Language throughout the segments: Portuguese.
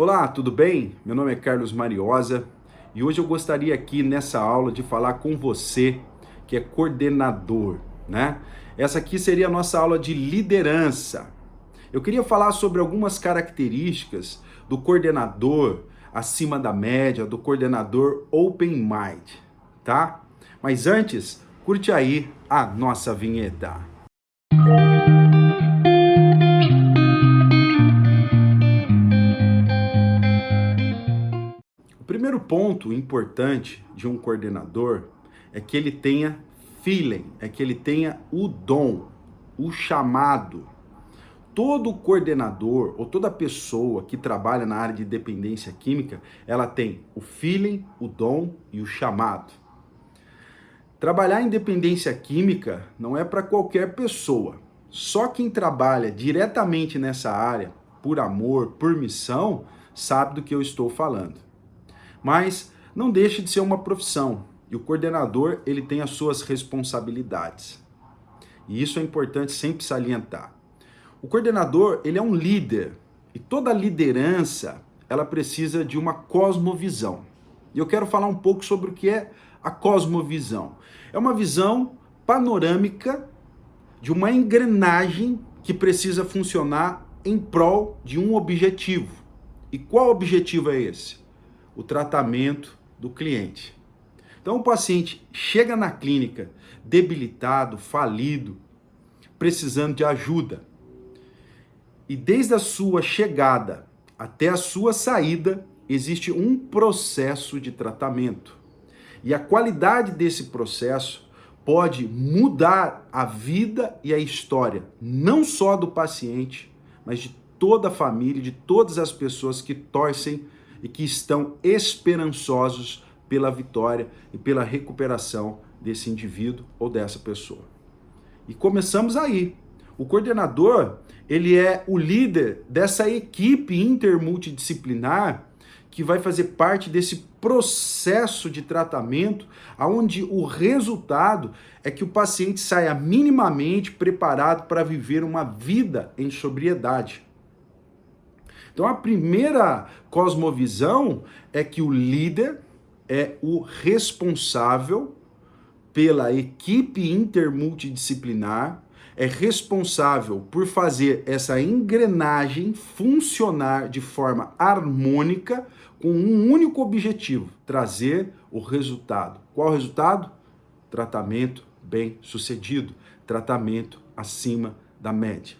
Olá, tudo bem? Meu nome é Carlos Mariosa e hoje eu gostaria aqui nessa aula de falar com você que é coordenador, né? Essa aqui seria a nossa aula de liderança. Eu queria falar sobre algumas características do coordenador acima da média, do coordenador open mind, tá? Mas antes, curte aí a nossa vinheta. O primeiro ponto importante de um coordenador é que ele tenha feeling, é que ele tenha o dom, o chamado. Todo coordenador ou toda pessoa que trabalha na área de dependência química, ela tem o feeling, o dom e o chamado. Trabalhar em dependência química não é para qualquer pessoa. Só quem trabalha diretamente nessa área, por amor, por missão, sabe do que eu estou falando. Mas não deixe de ser uma profissão e o coordenador ele tem as suas responsabilidades. E isso é importante sempre salientar. O coordenador ele é um líder e toda liderança ela precisa de uma cosmovisão. E eu quero falar um pouco sobre o que é a cosmovisão. É uma visão panorâmica de uma engrenagem que precisa funcionar em prol de um objetivo. E qual objetivo é esse? O tratamento do cliente. Então o paciente chega na clínica debilitado, falido, precisando de ajuda. E desde a sua chegada até a sua saída, existe um processo de tratamento. E a qualidade desse processo pode mudar a vida e a história, não só do paciente, mas de toda a família, de todas as pessoas que torcem e que estão esperançosos pela vitória e pela recuperação desse indivíduo ou dessa pessoa. E começamos aí. O coordenador, ele é o líder dessa equipe intermultidisciplinar que vai fazer parte desse processo de tratamento, onde o resultado é que o paciente saia minimamente preparado para viver uma vida em sobriedade. Então a primeira cosmovisão é que o líder é o responsável pela equipe intermultidisciplinar, é responsável por fazer essa engrenagem funcionar de forma harmônica com um único objetivo, trazer o resultado. Qual o resultado? Tratamento bem sucedido, tratamento acima da média.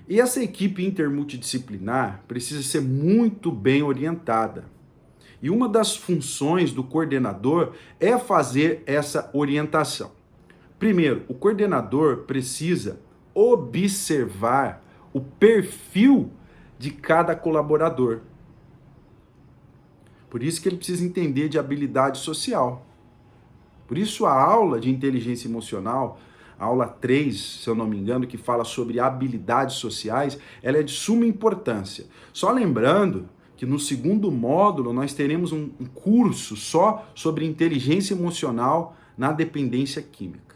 E essa equipe intermultidisciplinar precisa ser muito bem orientada. E uma das funções do coordenador é fazer essa orientação. Primeiro, o coordenador precisa observar o perfil de cada colaborador. Por isso que ele precisa entender de habilidade social. Por isso a aula de inteligência emocional, a aula 3, se eu não me engano, que fala sobre habilidades sociais, ela é de suma importância. Só lembrando que no segundo módulo nós teremos um curso só sobre inteligência emocional na dependência química.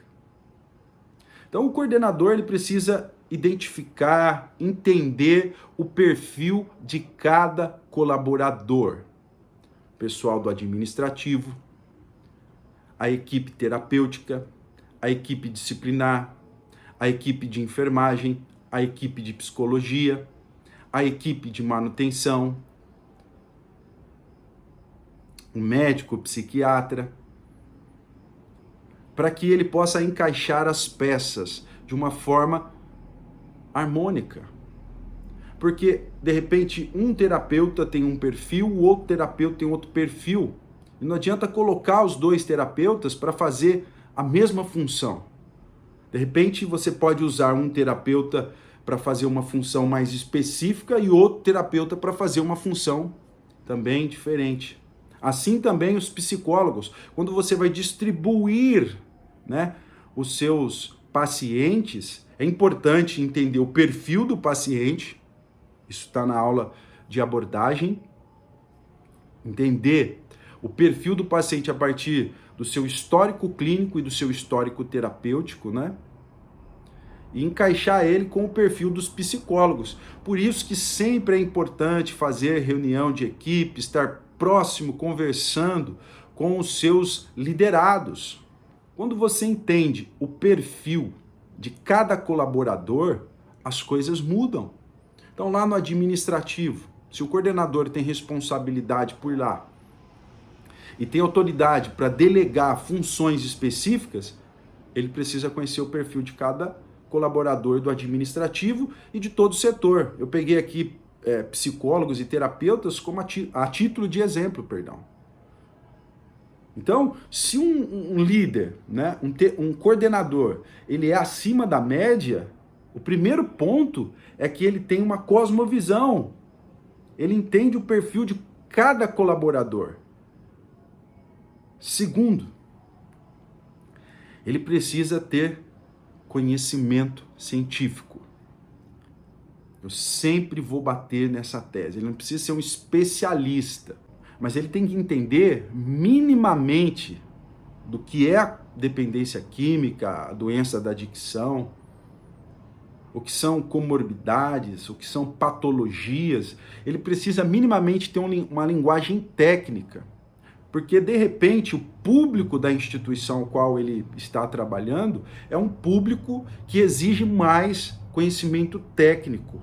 Então o coordenador ele precisa identificar, entender o perfil de cada colaborador. Pessoal do administrativo, a equipe terapêutica, a equipe disciplinar, a equipe de enfermagem, a equipe de psicologia, a equipe de manutenção, o médico, o psiquiatra, para que ele possa encaixar as peças de uma forma harmônica. Porque, de repente, um terapeuta tem um perfil, o outro terapeuta tem outro perfil. E não adianta colocar os dois terapeutas para fazer a mesma função. De repente, você pode usar um terapeuta para fazer uma função mais específica e outro terapeuta para fazer uma função também diferente. Assim também os psicólogos, quando você vai distribuir, né, os seus pacientes, é importante entender o perfil do paciente, isso está na aula de abordagem, entender o perfil do paciente a partir do seu histórico clínico e do seu histórico terapêutico, né? e encaixar ele com o perfil dos psicólogos. Por isso que sempre é importante fazer reunião de equipe, estar próximo, conversando com os seus liderados. Quando você entende o perfil de cada colaborador, as coisas mudam. Então, lá no administrativo, se o coordenador tem responsabilidade por lá e tem autoridade para delegar funções específicas, ele precisa conhecer o perfil de cada colaborador do administrativo e de todo o setor. Eu peguei aqui psicólogos e terapeutas como a título de exemplo, perdão. Então, se um líder, né, um coordenador, ele é acima da média, o primeiro ponto é que ele tem uma cosmovisão. Ele entende o perfil de cada colaborador. Segundo, ele precisa ter conhecimento científico. Eu sempre vou bater nessa tese. Ele não precisa ser um especialista, mas ele tem que entender minimamente do que é a dependência química, a doença da adicção, o que são comorbidades, o que são patologias. Ele precisa minimamente ter uma linguagem técnica, porque de repente o público da instituição ao qual ele está trabalhando é um público que exige mais conhecimento técnico.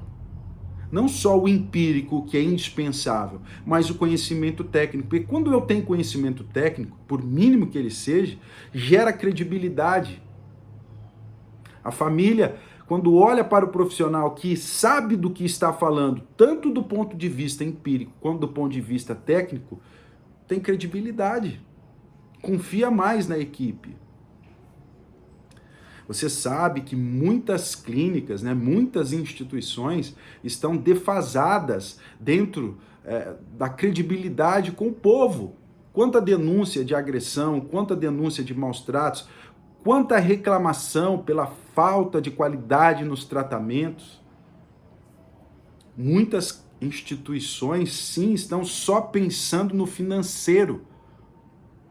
Não só o empírico, que é indispensável, mas o conhecimento técnico. Porque quando eu tenho conhecimento técnico, por mínimo que ele seja, gera credibilidade. A família, quando olha para o profissional que sabe do que está falando, tanto do ponto de vista empírico quanto do ponto de vista técnico, tem credibilidade. Confia mais na equipe. Você sabe que muitas clínicas, né, muitas instituições estão defasadas dentro da credibilidade com o povo. Quanta denúncia de agressão, quanta denúncia de maus tratos, quanta reclamação pela falta de qualidade nos tratamentos. Muitas instituições, sim, estão só pensando no financeiro.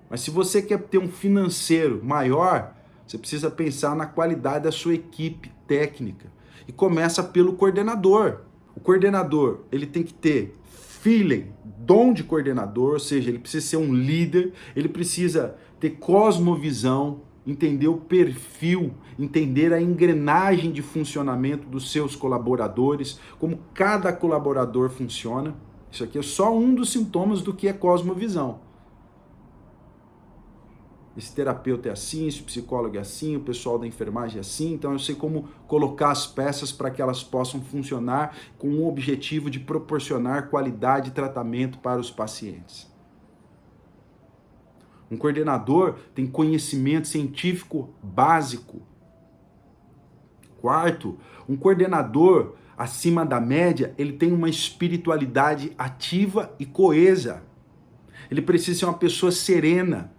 Mas se você quer ter um financeiro maior, você precisa pensar na qualidade da sua equipe técnica. E começa pelo coordenador. O coordenador, ele tem que ter feeling, dom de coordenador, ou seja, ele precisa ser um líder, ele precisa ter cosmovisão, entender o perfil, entender a engrenagem de funcionamento dos seus colaboradores, como cada colaborador funciona. Isso aqui é só um dos sintomas do que é cosmovisão. Esse terapeuta é assim, esse psicólogo é assim, o pessoal da enfermagem é assim, então eu sei como colocar as peças para que elas possam funcionar com o objetivo de proporcionar qualidade de tratamento para os pacientes. Um coordenador tem conhecimento científico básico. Quarto, um coordenador acima da média, ele tem uma espiritualidade ativa e coesa. Ele precisa ser uma pessoa serena.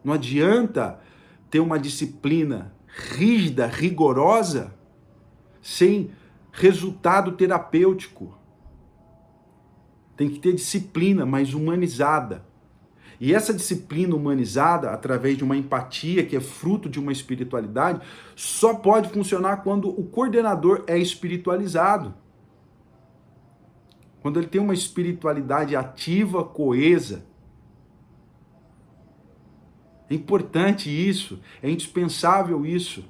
Não adianta ter uma disciplina rígida, rigorosa, sem resultado terapêutico. Tem que ter disciplina, mas humanizada. E essa disciplina humanizada, através de uma empatia, que é fruto de uma espiritualidade, só pode funcionar quando o coordenador é espiritualizado. Quando ele tem uma espiritualidade ativa, coesa. É importante isso, é indispensável isso.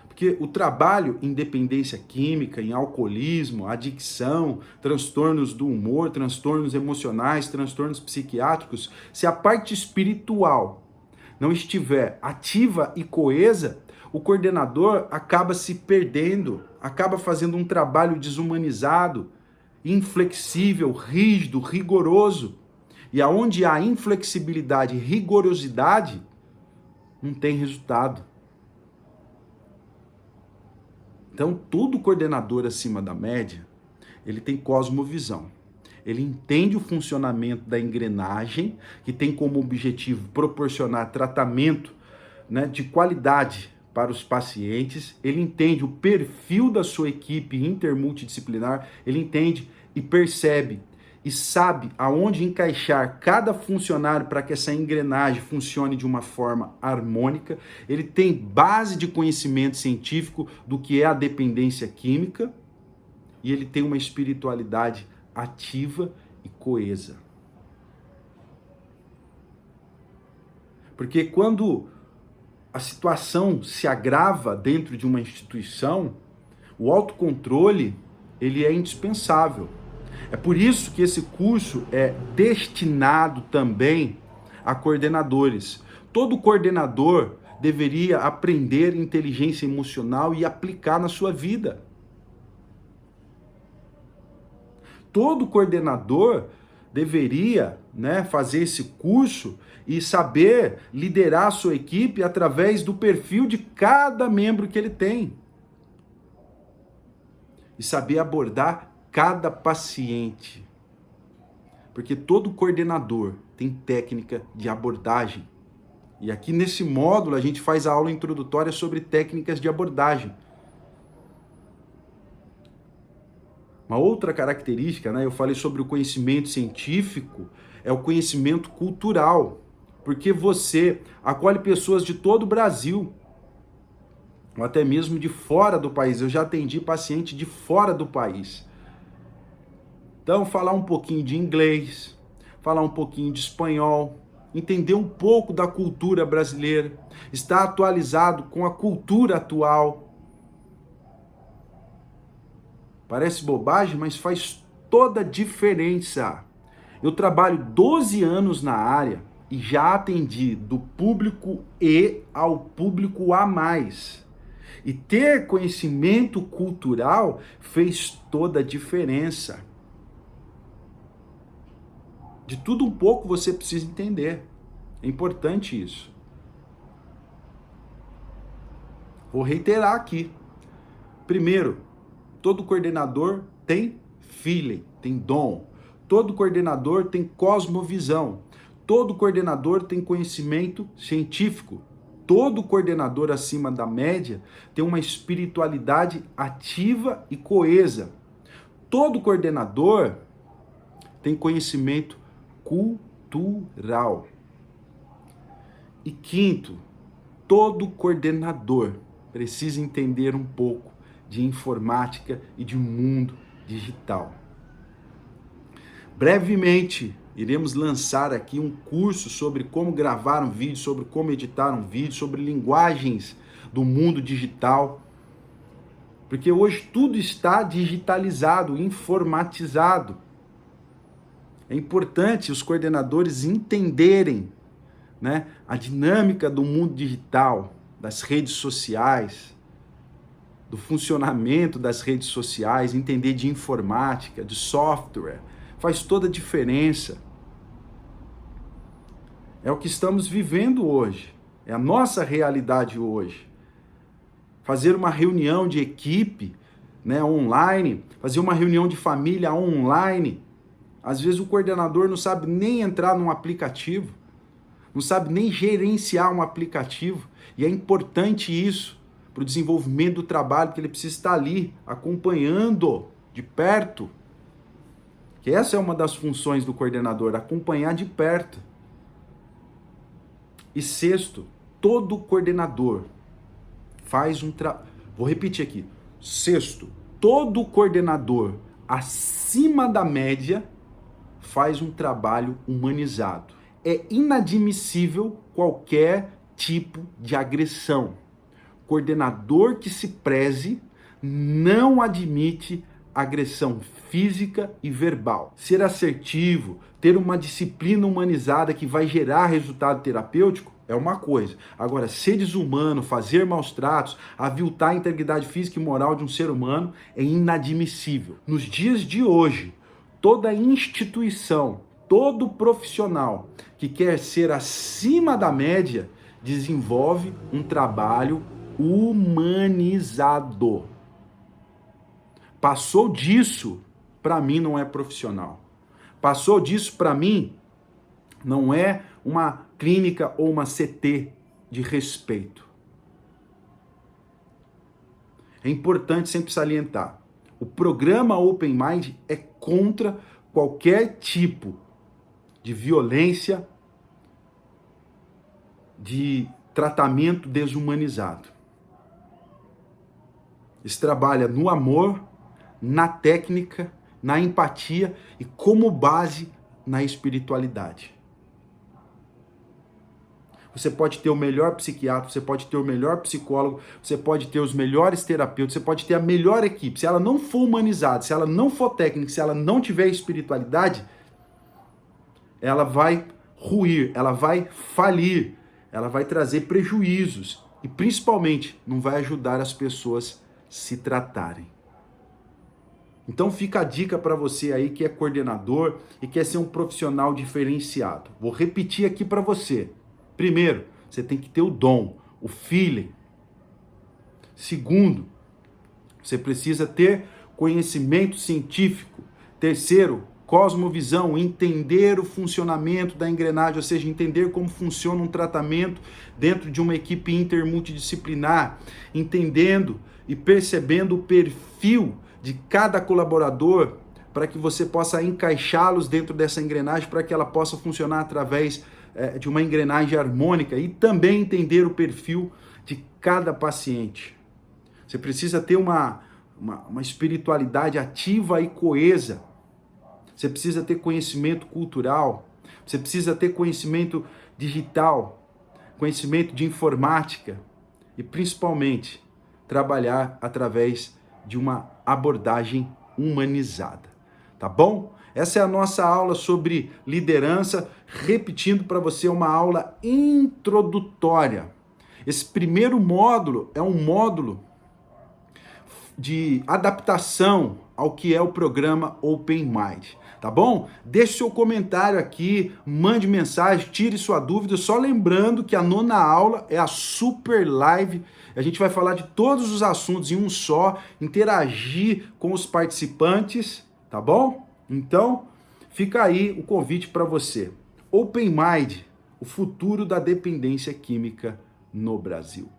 Porque o trabalho em dependência química, em alcoolismo, adicção, transtornos do humor, transtornos emocionais, transtornos psiquiátricos, se a parte espiritual não estiver ativa e coesa, o coordenador acaba se perdendo, acaba fazendo um trabalho desumanizado, inflexível, rígido, rigoroso. E aonde há inflexibilidade e rigorosidade, não tem resultado. Então, todo coordenador acima da média, ele tem cosmovisão. Ele entende o funcionamento da engrenagem, que tem como objetivo proporcionar tratamento, né, de qualidade para os pacientes. Ele entende o perfil da sua equipe intermultidisciplinar, ele entende e percebe e sabe aonde encaixar cada funcionário para que essa engrenagem funcione de uma forma harmônica. Ele tem base de conhecimento científico do que é a dependência química e ele tem uma espiritualidade ativa e coesa. Porque quando a situação se agrava dentro de uma instituição, o autocontrole, ele é indispensável. É por isso que esse curso é destinado também a coordenadores. Todo coordenador deveria aprender inteligência emocional e aplicar na sua vida. Todo coordenador deveria, fazer esse curso e saber liderar a sua equipe através do perfil de cada membro que ele tem. E saber abordar cada paciente. Porque todo coordenador tem técnica de abordagem. E aqui nesse módulo a gente faz a aula introdutória sobre técnicas de abordagem. Uma outra característica, eu falei sobre o conhecimento científico, é o conhecimento cultural. Porque você acolhe pessoas de todo o Brasil, ou até mesmo de fora do país. Eu já atendi paciente de fora do país. Então, falar um pouquinho de inglês, falar um pouquinho de espanhol, entender um pouco da cultura brasileira, estar atualizado com a cultura atual. Parece bobagem, mas faz toda a diferença. Eu trabalho 12 anos na área e já atendi do público E ao público A+. E ter conhecimento cultural fez toda a diferença. De tudo um pouco você precisa entender. É importante isso. Vou reiterar aqui. Primeiro, todo coordenador tem feeling, tem dom. Todo coordenador tem cosmovisão. Todo coordenador tem conhecimento científico. Todo coordenador acima da média tem uma espiritualidade ativa e coesa. Todo coordenador tem conhecimento cultural. E quinto, todo coordenador precisa entender um pouco de informática e de mundo digital. Brevemente, iremos lançar aqui um curso sobre como gravar um vídeo, sobre como editar um vídeo, sobre linguagens do mundo digital. Porque hoje tudo está digitalizado, informatizado. É importante os coordenadores entenderem, a dinâmica do mundo digital, das redes sociais, do funcionamento das redes sociais, entender de informática, de software. Faz toda a diferença. É o que estamos vivendo hoje. É a nossa realidade hoje. Fazer uma reunião de equipe, online, fazer uma reunião de família online. Às vezes o coordenador não sabe nem entrar num aplicativo, não sabe nem gerenciar um aplicativo. E é importante isso para o desenvolvimento do trabalho, que ele precisa estar ali, acompanhando de perto. Que essa é uma das funções do coordenador, acompanhar de perto. E sexto, todo coordenador faz um trabalho. Vou repetir aqui. Sexto, todo coordenador acima da média faz um trabalho humanizado. É inadmissível qualquer tipo de agressão. Coordenador que se preze não admite agressão física e verbal. Ser assertivo, ter uma disciplina humanizada que vai gerar resultado terapêutico é uma coisa. Agora, ser desumano, fazer maus tratos, aviltar a integridade física e moral de um ser humano é inadmissível. Nos dias de hoje, toda instituição, todo profissional que quer ser acima da média desenvolve um trabalho humanizado. Passou disso, para mim não é profissional. Passou disso, para mim, não é uma clínica ou uma CT de respeito. É importante sempre salientar. O programa Open Mind é contra qualquer tipo de violência, de tratamento desumanizado. Eles trabalham no amor, na técnica, na empatia e como base na espiritualidade. Você pode ter o melhor psiquiatra, você pode ter o melhor psicólogo, você pode ter os melhores terapeutas, você pode ter a melhor equipe. Se ela não for humanizada, se ela não for técnica, se ela não tiver espiritualidade, ela vai ruir, ela vai falir, ela vai trazer prejuízos e principalmente não vai ajudar as pessoas a se tratarem. Então fica a dica para você aí que é coordenador e quer ser um profissional diferenciado. Vou repetir aqui para você. Primeiro, você tem que ter o dom, o feeling. Segundo, você precisa ter conhecimento científico. Terceiro, cosmovisão, entender o funcionamento da engrenagem, ou seja, entender como funciona um tratamento dentro de uma equipe intermultidisciplinar, entendendo e percebendo o perfil de cada colaborador para que você possa encaixá-los dentro dessa engrenagem para que ela possa funcionar através de uma engrenagem harmônica e também entender o perfil de cada paciente. Você precisa ter uma espiritualidade ativa e coesa. Você precisa ter conhecimento cultural. Você precisa ter conhecimento digital, conhecimento de informática e principalmente trabalhar através de uma abordagem humanizada. Tá bom? Essa é a nossa aula sobre liderança, repetindo para você uma aula introdutória. Esse primeiro módulo é um módulo de adaptação ao que é o programa Open Mind, tá bom? Deixe seu comentário aqui, mande mensagem, tire sua dúvida, só lembrando que a 9ª aula é a super live, a gente vai falar de todos os assuntos em um só, interagir com os participantes, tá bom? Então, fica aí o convite para você. Open Mind, o futuro da dependência química no Brasil.